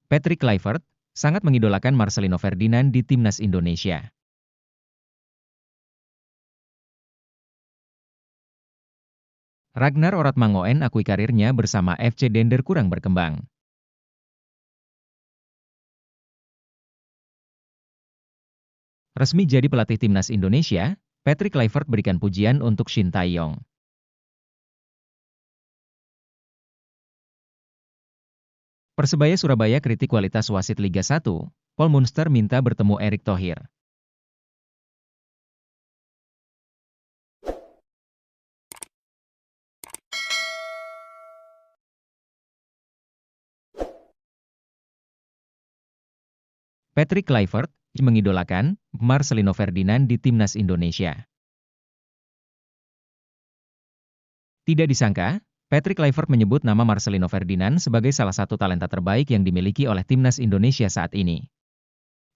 Patrick Kluivert, sangat mengidolakan Marcelino Ferdinand di timnas Indonesia. Ragnar Oratmangoen akui karirnya bersama FC Dender kurang berkembang. Resmi jadi pelatih timnas Indonesia, Patrick Kluivert berikan pujian untuk Shin Tae-yong. Persebaya Surabaya kritik kualitas wasit Liga 1, Paul Munster minta bertemu Erick Thohir. Patrick Kluivert mengidolakan Marcelino Ferdinand di timnas Indonesia. Tidak disangka, Patrick Kluivert menyebut nama Marcelino Ferdinand sebagai salah satu talenta terbaik yang dimiliki oleh timnas Indonesia saat ini.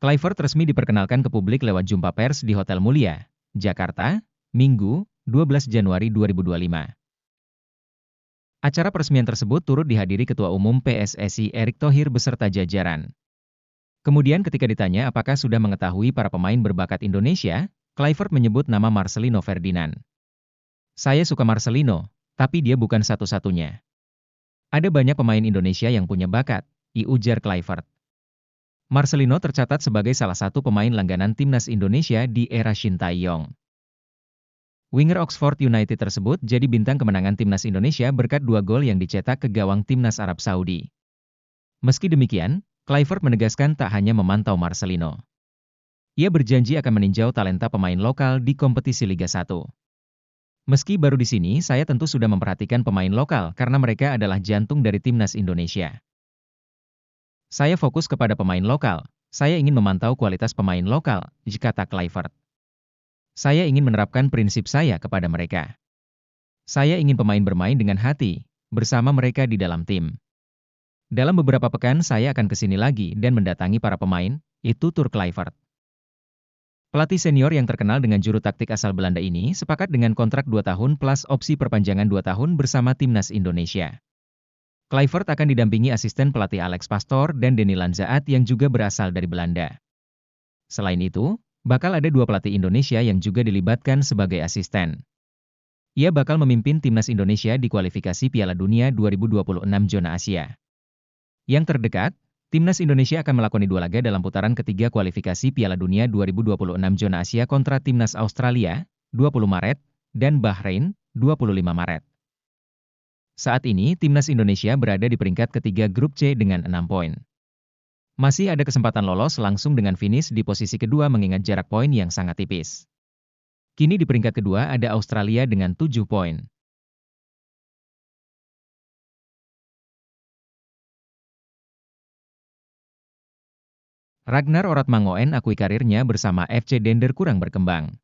Kluivert resmi diperkenalkan ke publik lewat jumpa pers di Hotel Mulia, Jakarta, Minggu, 12 Januari 2025. Acara peresmian tersebut turut dihadiri Ketua Umum PSSI Erick Thohir beserta jajaran. Kemudian ketika ditanya apakah sudah mengetahui para pemain berbakat Indonesia, Kluivert menyebut nama Marcelino Ferdinand. Saya suka Marcelino, tapi dia bukan satu-satunya. Ada banyak pemain Indonesia yang punya bakat, ujar Kluivert. Marcelino tercatat sebagai salah satu pemain langganan timnas Indonesia di era Shin Tae-yong. Winger Oxford United tersebut jadi bintang kemenangan timnas Indonesia berkat 2 gol yang dicetak ke gawang timnas Arab Saudi. Meski demikian, Kluivert menegaskan tak hanya memantau Marcelino. Ia berjanji akan meninjau talenta pemain lokal di kompetisi Liga 1. Meski baru di sini, saya tentu sudah memperhatikan pemain lokal karena mereka adalah jantung dari timnas Indonesia. Saya fokus kepada pemain lokal, saya ingin memantau kualitas pemain lokal, kata Kluivert. Saya ingin menerapkan prinsip saya kepada mereka. Saya ingin pemain bermain dengan hati, bersama mereka di dalam tim. Dalam beberapa pekan saya akan ke sini lagi dan mendatangi para pemain, tutur Kluivert. Pelatih senior yang terkenal dengan juru taktik asal Belanda ini sepakat dengan kontrak 2 tahun plus opsi perpanjangan 2 tahun bersama timnas Indonesia. Kluivert akan didampingi asisten pelatih Alex Pastoor dan Denny Lanzaat yang juga berasal dari Belanda. Selain itu, bakal ada 2 pelatih Indonesia yang juga dilibatkan sebagai asisten. Ia bakal memimpin timnas Indonesia di kualifikasi Piala Dunia 2026 zona Asia. Yang terdekat, timnas Indonesia akan melakoni 2 laga dalam putaran ketiga kualifikasi Piala Dunia 2026 zona Asia kontra timnas Australia, 20 Maret, dan Bahrain, 25 Maret. Saat ini, timnas Indonesia berada di peringkat ketiga grup C dengan 6 poin. Masih ada kesempatan lolos langsung dengan finish di posisi kedua mengingat jarak poin yang sangat tipis. Kini di peringkat kedua ada Australia dengan 7 poin. Ragnar Oratmangoen akui karirnya bersama FC Dender kurang berkembang.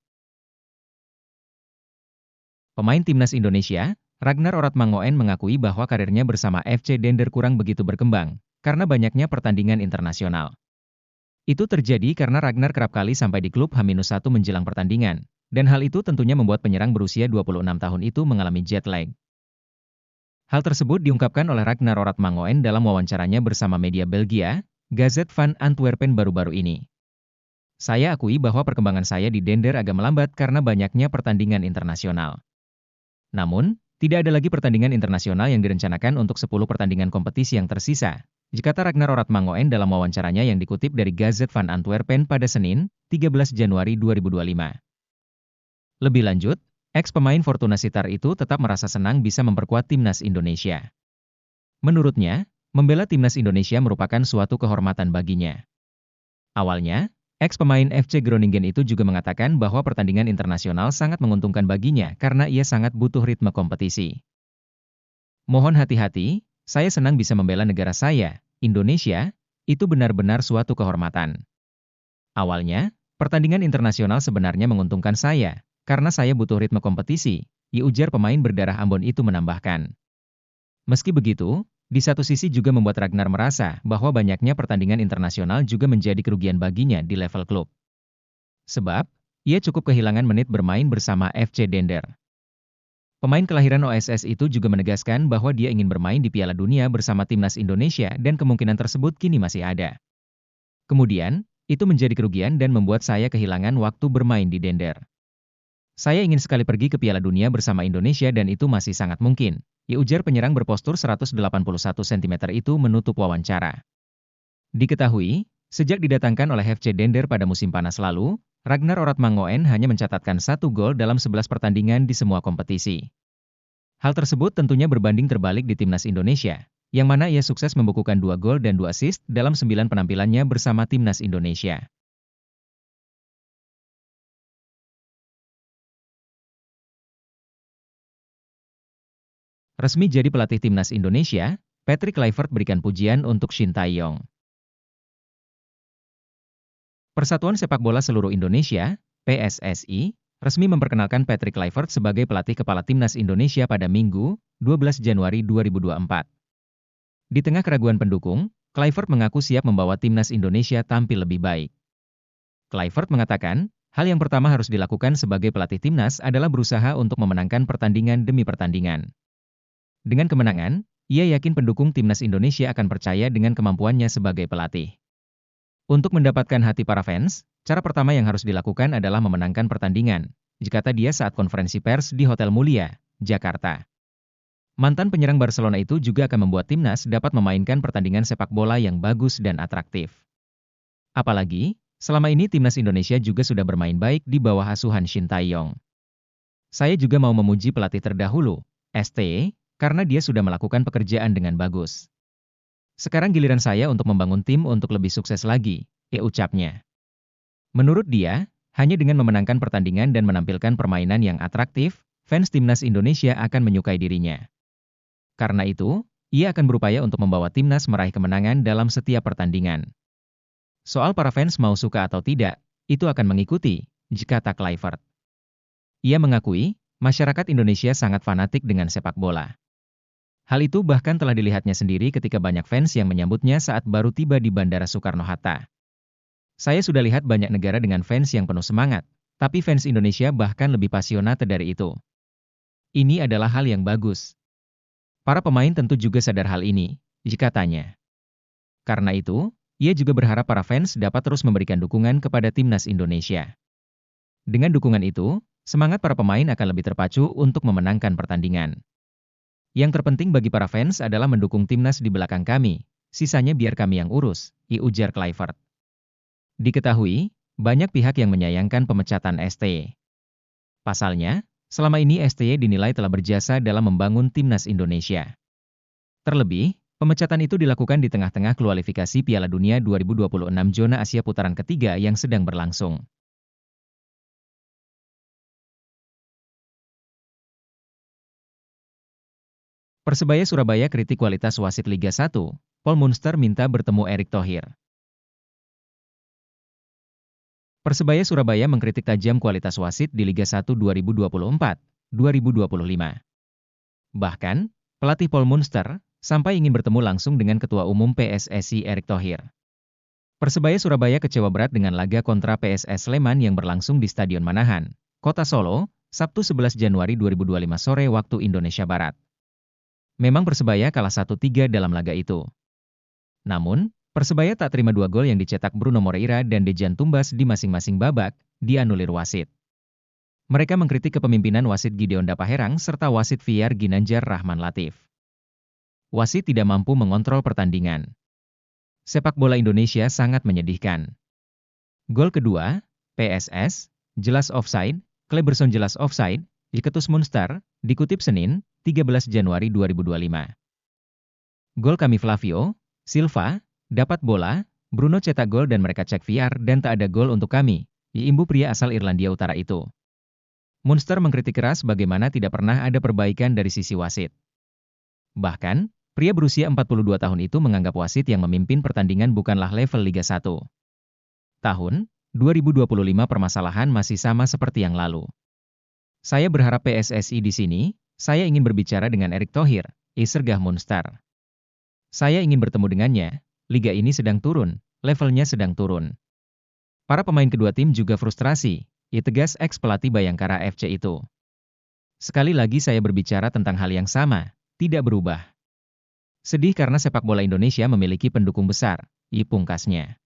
Pemain timnas Indonesia, Ragnar Oratmangoen mengakui bahwa karirnya bersama FC Dender kurang begitu berkembang, karena banyaknya pertandingan internasional. Itu terjadi karena Ragnar kerap kali sampai di klub H-1 menjelang pertandingan, dan hal itu tentunya membuat penyerang berusia 26 tahun itu mengalami jet lag. Hal tersebut diungkapkan oleh Ragnar Oratmangoen dalam wawancaranya bersama media Belgia, Gazet van Antwerpen baru-baru ini. Saya akui bahwa perkembangan saya di Dender agak melambat karena banyaknya pertandingan internasional. Namun, tidak ada lagi pertandingan internasional yang direncanakan untuk 10 pertandingan kompetisi yang tersisa, kata Ragnar Oratmangoen dalam wawancaranya yang dikutip dari Gazet van Antwerpen pada Senin, 13 Januari 2025. Lebih lanjut, ex-pemain Fortuna Sittard itu tetap merasa senang bisa memperkuat timnas Indonesia. Menurutnya, membela timnas Indonesia merupakan suatu kehormatan baginya. Awalnya, ex-pemain FC Groningen itu juga mengatakan bahwa pertandingan internasional sangat menguntungkan baginya karena ia sangat butuh ritme kompetisi. Mohon hati-hati, saya senang bisa membela negara saya, Indonesia, itu benar-benar suatu kehormatan. Awalnya, pertandingan internasional sebenarnya menguntungkan saya, karena saya butuh ritme kompetisi, ujar pemain berdarah Ambon itu menambahkan. Meski begitu, di satu sisi juga membuat Ragnar merasa bahwa banyaknya pertandingan internasional juga menjadi kerugian baginya di level klub. Sebab, ia cukup kehilangan menit bermain bersama FC Dender. Pemain kelahiran OSS itu juga menegaskan bahwa dia ingin bermain di Piala Dunia bersama timnas Indonesia dan kemungkinan tersebut kini masih ada. Kemudian, itu menjadi kerugian dan membuat saya kehilangan waktu bermain di Dender. Saya ingin sekali pergi ke Piala Dunia bersama Indonesia dan itu masih sangat mungkin, ujar penyerang berpostur 181 cm itu menutup wawancara. Diketahui, sejak didatangkan oleh FC Dender pada musim panas lalu, Ragnar Oratmangoen hanya mencatatkan 1 gol dalam 11 pertandingan di semua kompetisi. Hal tersebut tentunya berbanding terbalik di timnas Indonesia, yang mana ia sukses membukukan 2 gol dan 2 assist dalam 9 penampilannya bersama timnas Indonesia. Resmi jadi pelatih timnas Indonesia, Patrick Kluivert berikan pujian untuk Shin Tae-yong. Persatuan Sepak Bola Seluruh Indonesia, PSSI, resmi memperkenalkan Patrick Kluivert sebagai pelatih kepala timnas Indonesia pada Minggu, 12 Januari 2024. Di tengah keraguan pendukung, Kluivert mengaku siap membawa timnas Indonesia tampil lebih baik. Kluivert mengatakan, hal yang pertama harus dilakukan sebagai pelatih timnas adalah berusaha untuk memenangkan pertandingan demi pertandingan. Dengan kemenangan, ia yakin pendukung timnas Indonesia akan percaya dengan kemampuannya sebagai pelatih. Untuk mendapatkan hati para fans, cara pertama yang harus dilakukan adalah memenangkan pertandingan, kata dia saat konferensi pers di Hotel Mulia, Jakarta. Mantan penyerang Barcelona itu juga akan membuat timnas dapat memainkan pertandingan sepak bola yang bagus dan atraktif. Apalagi, selama ini timnas Indonesia juga sudah bermain baik di bawah asuhan Shin Tae-yong. Saya juga mau memuji pelatih terdahulu, ST, karena dia sudah melakukan pekerjaan dengan bagus. Sekarang giliran saya untuk membangun tim untuk lebih sukses lagi, ucapnya. Menurut dia, hanya dengan memenangkan pertandingan dan menampilkan permainan yang atraktif, fans timnas Indonesia akan menyukai dirinya. Karena itu, ia akan berupaya untuk membawa timnas meraih kemenangan dalam setiap pertandingan. Soal para fans mau suka atau tidak, itu akan mengikuti, kata Kluivert. Ia mengakui, masyarakat Indonesia sangat fanatik dengan sepak bola. Hal itu bahkan telah dilihatnya sendiri ketika banyak fans yang menyambutnya saat baru tiba di Bandara Soekarno-Hatta. Saya sudah lihat banyak negara dengan fans yang penuh semangat, tapi fans Indonesia bahkan lebih pasionate dari itu. Ini adalah hal yang bagus. Para pemain tentu juga sadar hal ini, katanya. Karena itu, ia juga berharap para fans dapat terus memberikan dukungan kepada timnas Indonesia. Dengan dukungan itu, semangat para pemain akan lebih terpacu untuk memenangkan pertandingan. Yang terpenting bagi para fans adalah mendukung timnas di belakang kami, sisanya biar kami yang urus, ujar Kluivert. Diketahui, banyak pihak yang menyayangkan pemecatan ST. Pasalnya, selama ini ST dinilai telah berjasa dalam membangun timnas Indonesia. Terlebih, pemecatan itu dilakukan di tengah-tengah kualifikasi Piala Dunia 2026 zona Asia putaran ketiga yang sedang berlangsung. Persebaya Surabaya kritik kualitas wasit Liga 1, Paul Munster minta bertemu Erick Thohir. Persebaya Surabaya mengkritik tajam kualitas wasit di Liga 1 2024-2025. Bahkan, pelatih Paul Munster sampai ingin bertemu langsung dengan Ketua Umum PSSI Erick Thohir. Persebaya Surabaya kecewa berat dengan laga kontra PSS Sleman yang berlangsung di Stadion Manahan, Kota Solo, Sabtu 11 Januari 2025 sore waktu Indonesia Barat. Memang Persebaya kalah 1-3 dalam laga itu. Namun, Persebaya tak terima 2 gol yang dicetak Bruno Moreira dan Dejan Tumbas di masing-masing babak, dianulir wasit. Mereka mengkritik kepemimpinan wasit Gideon Dapaherang serta wasit VAR Ginanjar Rahman Latif. Wasit tidak mampu mengontrol pertandingan. Sepak bola Indonesia sangat menyedihkan. Gol kedua, PSS, jelas offside, Kleberson jelas offside, Iketus Munster, dikutip Senin, 13 Januari 2025. Gol kami Flavio, Silva, dapat bola, Bruno cetak gol dan mereka cek VAR dan tak ada gol untuk kami, imbu pria asal Irlandia Utara itu. Munster mengkritik keras bagaimana tidak pernah ada perbaikan dari sisi wasit. Bahkan, pria berusia 42 tahun itu menganggap wasit yang memimpin pertandingan bukanlah level Liga 1. Tahun 2025 permasalahan masih sama seperti yang lalu. Saya berharap PSSI di sini, saya ingin berbicara dengan Erick Thohir, sergah Munster. Saya ingin bertemu dengannya, liga ini sedang turun, levelnya sedang turun. Para pemain kedua tim juga frustrasi, tegas ex-pelatih Bayangkara FC itu. Sekali lagi saya berbicara tentang hal yang sama, tidak berubah. Sedih karena sepak bola Indonesia memiliki pendukung besar, pungkasnya.